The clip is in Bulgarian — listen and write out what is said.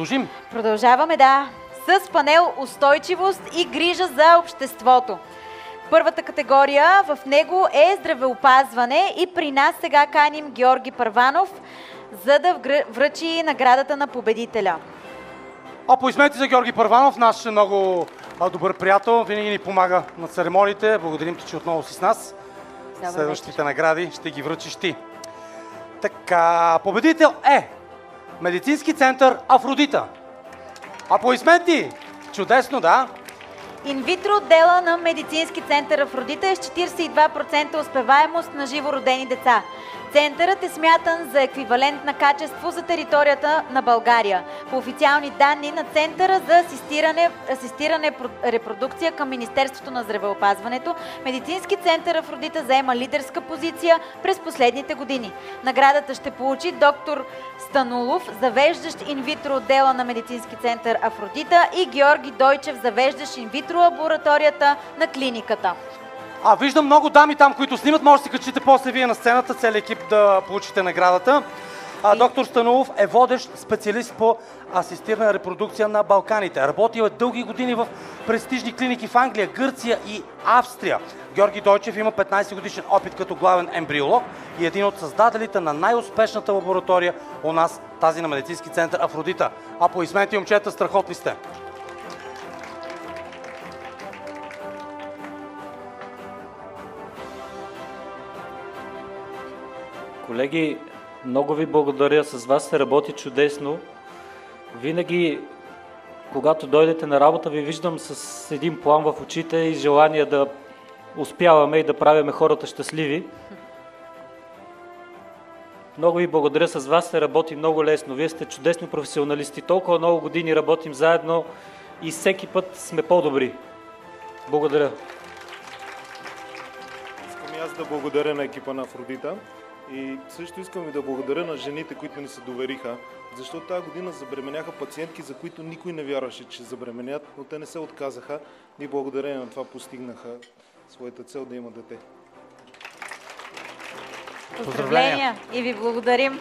продължим? Продължаваме, да. С панел устойчивост и грижа за обществото. Първата категория в него е здравеопазване и при нас сега каним Георги Първанов, за да връчи наградата на победителя. Аплодисменти за Георги Първанов, наш много добър приятел, винаги ни помага на церемониите. Благодарим ти, че отново си с нас. Следващите награди ще ги връчиш ти. Така, победител е Медицински център Афродита. Аплодисменти! Чудесно, да? Инвитро отдела на Медицински център Афродита е с 42% успеваемост на живородени деца. Центърът е смятан за еквивалент на качество за територията на България. По официални данни на Центъра за асистиране репродукция към Министерството на здравеопазването, Медицински център Афродита заема лидерска позиция през последните години. Наградата ще получи доктор Станулов, завеждащ инвитро отдела на Медицински център Афродита, и Георги Дойчев, завеждащ инвитро лабораторията на клиниката. Виждам много дами там, които снимат. Може да си качите после вие на сцената, целият екип да получите наградата. Доктор Станулов е водещ специалист по асистирана репродукция на Балканите. Работил е дълги години в престижни клиники в Англия, Гърция и Австрия. Георги Дойчев има 15 годишен опит като главен ембриолог и един от създателите на най-успешната лаборатория у нас, тази на Медицински център Афродита. Аплодисменти, момчета, страхотни сте! Колеги, много ви благодаря. С вас се работи чудесно. Винаги, когато дойдете на работа, ви виждам с един план в очите и желание да успяваме и да правиме хората щастливи. Много ви благодаря. С вас се работи много лесно. Вие сте чудесни професионалисти. Толкова много години работим заедно и всеки път сме по-добри. Благодаря. Искам и аз да благодаря на екипа на Афродита. И също искам и да благодаря на жените, които ни се довериха, защото тази година забременяха пациентки, за които никой не вярваше, че забременят, но те не се отказаха и благодарение на това постигнаха своята цел да има дете. Поздравления и ви благодарим!